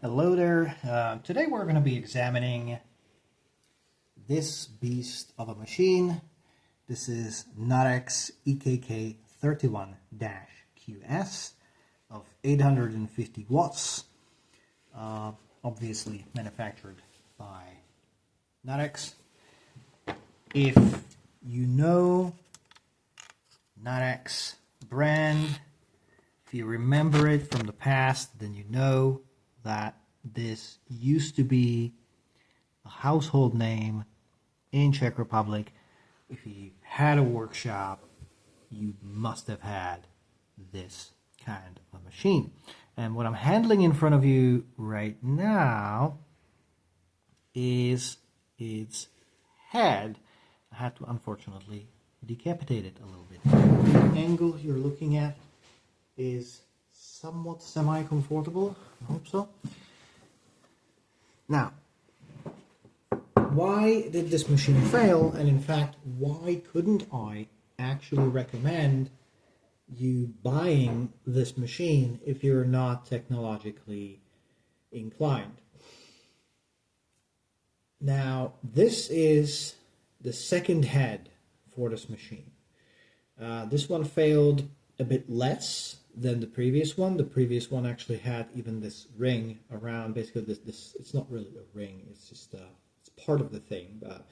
Hello there. Today we're going to be examining this beast of a machine. This is Narex EKK 31-QS of 850 watts, obviously manufactured by Narex. If you know Narex brand, if you remember it from the past, then you know that this used to be a household name in Czech Republic. If you had a workshop, you must have had this kind of a machine. And what I'm handling in front of you right now is its head. I had to unfortunately decapitate it a little bit. The angle you're looking at is somewhat semi-comfortable. I hope so. Now, why did this machine fail? And in fact, why couldn't I actually recommend you buying this machine if you're not technologically inclined? Now, this is the second head for this machine. This one failed a bit less than the previous one. The previous one actually had even this ring around. Basically, this it's not really a ring. It's just it's part of the thing, but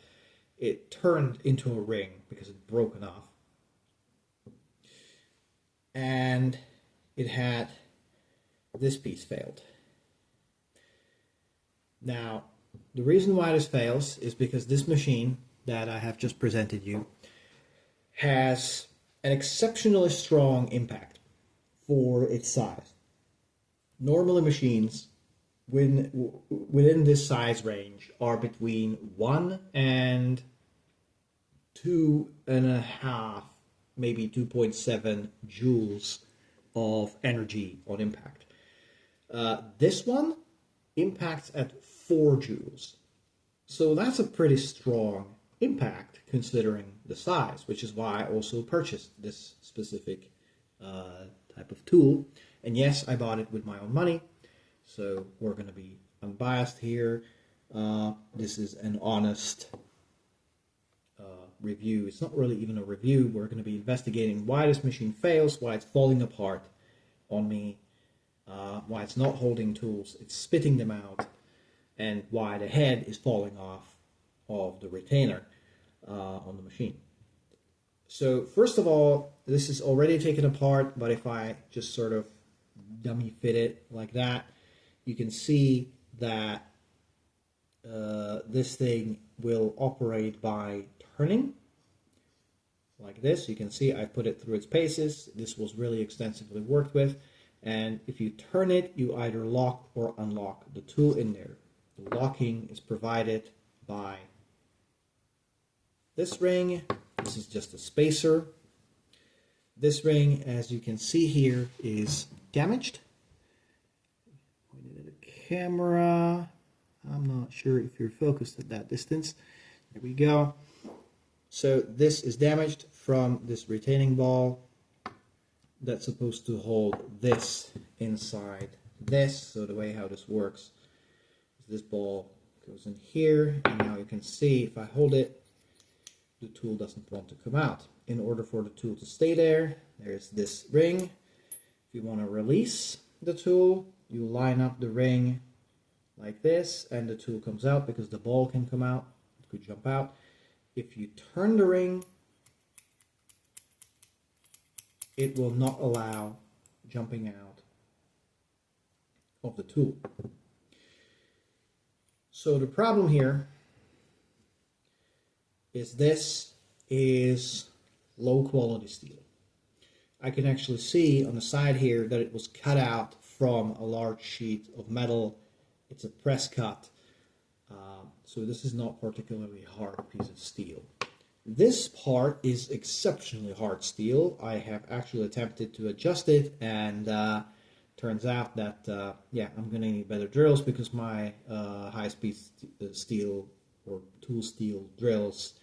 it turned into a ring because it's broken off. And it had this piece failed. Now, the reason why this fails is because this machine that I have just presented you has an exceptionally strong impact for its size. Normally machines within this size range are between 1 and 2.5, maybe 2.7 joules of energy on impact. This one impacts at 4 joules. So that's a pretty strong impact considering the size, which is why I also purchased this specific type of tool. And yes, I bought it with my own money, so we're going to be unbiased here. This is an honest review. It's not really even a review. We're going to be investigating why this machine fails, why it's falling apart on me, why it's not holding tools, it's spitting them out, and why the head is falling off of the retainer on the machine. So first of all, this is already taken apart, but if I just sort of dummy fit it like that, you can see that this thing will operate by turning like this. You can see I put it through its paces. This was really extensively worked with, and if you turn it, you either lock or unlock the tool in there. The locking is provided by this ring. This is just a spacer. This ring, as you can see here, is damaged. Pointed at the camera. I'm not sure if you're focused at that distance. There we go. So this is damaged from this retaining ball that's supposed to hold this inside this. So the way how this works is this ball goes in here, and now you can see if I hold it, the tool doesn't want to come out. In order for the tool to stay there, there's this ring. If you want to release the tool, you line up the ring like this, and the tool comes out because the ball can come out. It could jump out. If you turn the ring, it will not allow jumping out of the tool. So the problem here is this is low quality steel. I can actually see on the side here that it was cut out from a large sheet of metal. It's a press cut, so this is not particularly hard piece of steel. This part is exceptionally hard steel. I have actually attempted to adjust it, and turns out that yeah, I'm gonna need better drills because my high-speed steel or tool steel drills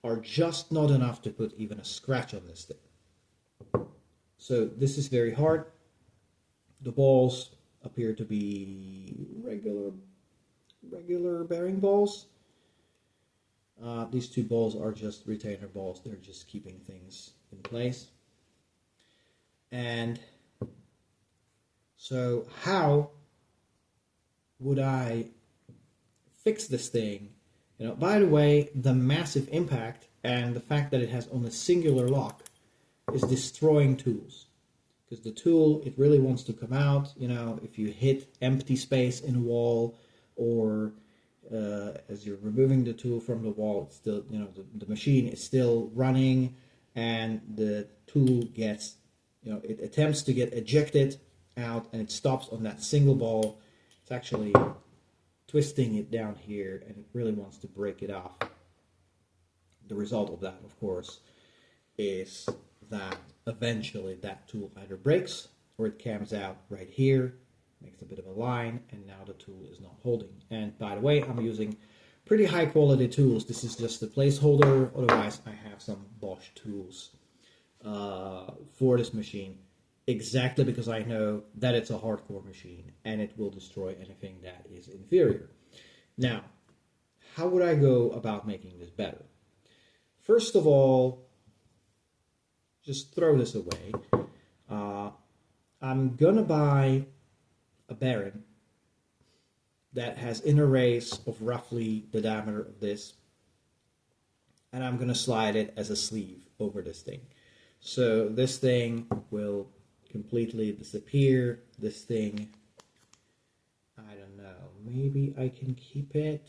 are just not enough to put even a scratch on this thing. So this is very hard. The balls appear to be regular bearing balls. These two balls are just retainer balls. They're just keeping things in place. And so how would I fix this thing? You know, by the way, the massive impact and the fact that it has only singular lock is destroying tools. Because the tool, it really wants to come out. You know, if you hit empty space in a wall, or as you're removing the tool from the wall, it's still, you know, the machine is still running, and the tool gets, you know, it attempts to get ejected out, and it stops on that single ball. It's actually twisting it down here, and it really wants to break it off. The result of that, of course, is that eventually that tool either breaks or it comes out right here, makes a bit of a line, and now the tool is not holding. And by the way, I'm using pretty high quality tools. This is just a placeholder, otherwise I have some Bosch tools for this machine, exactly because I know that it's a hardcore machine and it will destroy anything that is inferior. Now, how would I go about making this better? First of all, just throw this away. I'm gonna buy a bearing that has inner race of roughly the diameter of this, and I'm gonna slide it as a sleeve over this thing. So this thing will completely disappear. This thing, I don't know, maybe I can keep it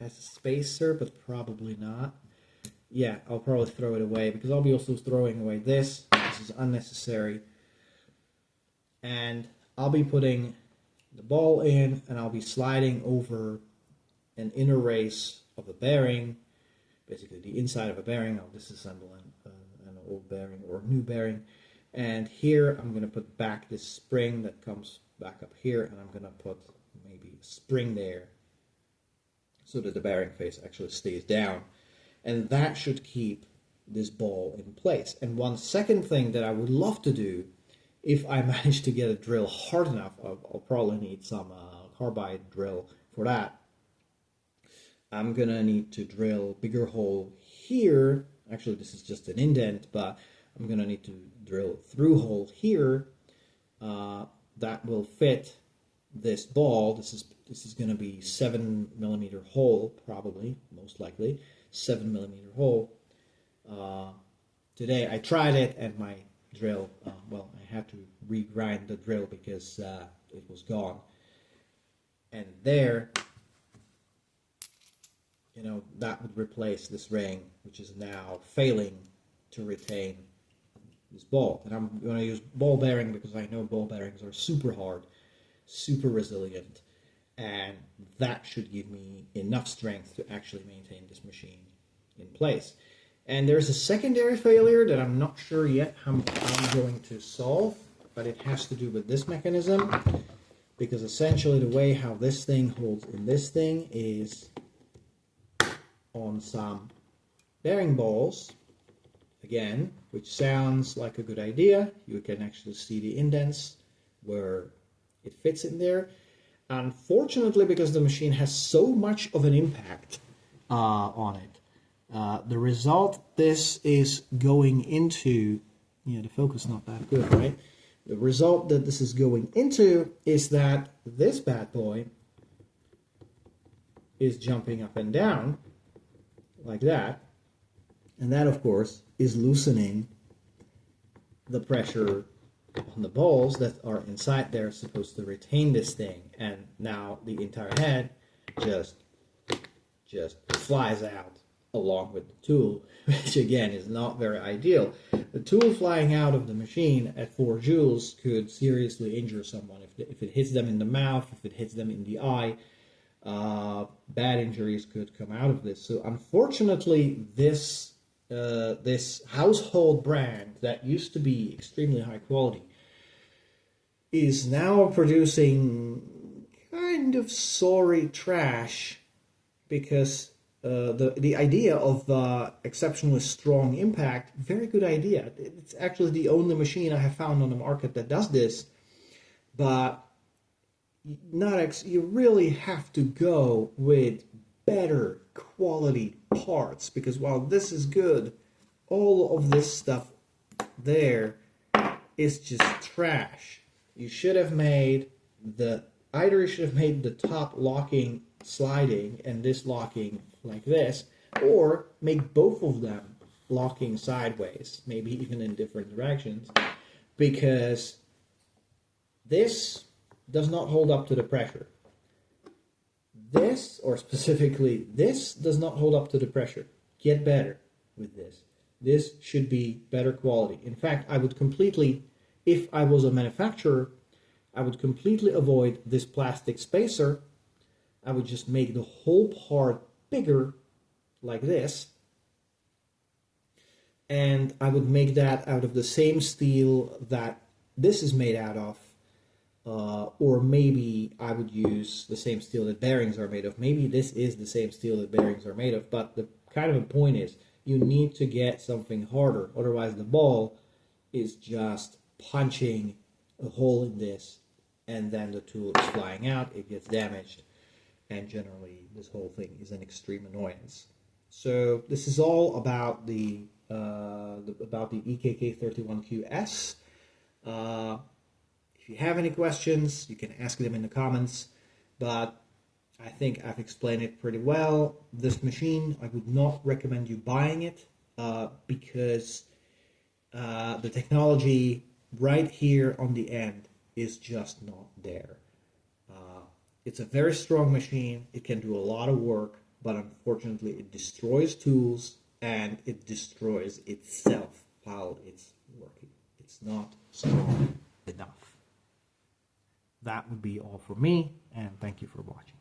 as a spacer, but probably not. Yeah, I'll probably throw it away, because I'll be also throwing away this. This is unnecessary. And I'll be putting the ball in, and I'll be sliding over an inner race of a bearing, basically the inside of a bearing. I'll disassemble an old bearing or a new bearing. And here I'm going to put back this spring that comes back up here, and I'm going to put maybe a spring there so that the bearing face actually stays down. And that should keep this ball in place. And one second thing that I would love to do, if I manage to get a drill hard enough, I'll probably need some carbide drill for that. I'm going to need to drill a bigger hole here. Actually, this is just an indent, but I'm going to need to drill a through hole here that will fit this ball. This is going to be 7mm hole, probably, most likely. 7mm hole. Today I tried it, and my drill, well, I had to regrind the drill because it was gone. And there, you know, that would replace this ring, which is now failing to retain this ball. And I'm going to use ball bearing because I know ball bearings are super hard, super resilient, and that should give me enough strength to actually maintain this machine in place. And there's a secondary failure that I'm not sure yet how I'm going to solve, but it has to do with this mechanism, because essentially the way how this thing holds in this thing is on some bearing balls, again, which sounds like a good idea. You can actually see the indents where it fits in there. Unfortunately, because the machine has so much of an impact on it, the result this is going into, yeah, the focus not that good, right? The result that this is going into is that this bad boy is jumping up and down like that, and that of course is loosening the pressure on the balls that are inside there, supposed to retain this thing, and now the entire head just flies out along with the tool, which again is not very ideal. The tool flying out of the machine at 4 joules could seriously injure someone if it hits them in the mouth, if it hits them in the eye. Bad injuries could come out of this. So unfortunately, this household brand that used to be extremely high quality is now producing kind of sorry trash, because the idea of exceptionally strong impact, very good idea. It's actually the only machine I have found on the market that does this, but Narex, you really have to go with better quality parts, because while this is good, all of this stuff there is just trash. You should have made either you should have made the top locking sliding and this locking like this, or make both of them locking sideways, maybe even in different directions, because this does not hold up to the pressure. This, or specifically this, does not hold up to the pressure. Get better with this. This should be better quality. In fact, I would completely, if I was a manufacturer, I would completely avoid this plastic spacer. I would just make the whole part bigger, like this. And I would make that out of the same steel that this is made out of. Or maybe I would use the same steel that bearings are made of. Maybe this is the same steel that bearings are made of, but the kind of a point is you need to get something harder, otherwise the ball is just punching a hole in this, and then the tool is flying out, it gets damaged, and generally this whole thing is an extreme annoyance. So this is all about the EKK 31QS. If you have any questions, you can ask them in the comments, but I think I've explained it pretty well. This machine, I would not recommend you buying it because the technology right here on the end is just not there. It's a very strong machine. It can do a lot of work, but unfortunately it destroys tools and it destroys itself while it's working. It's not strong enough. That would be all for me, and thank you for watching.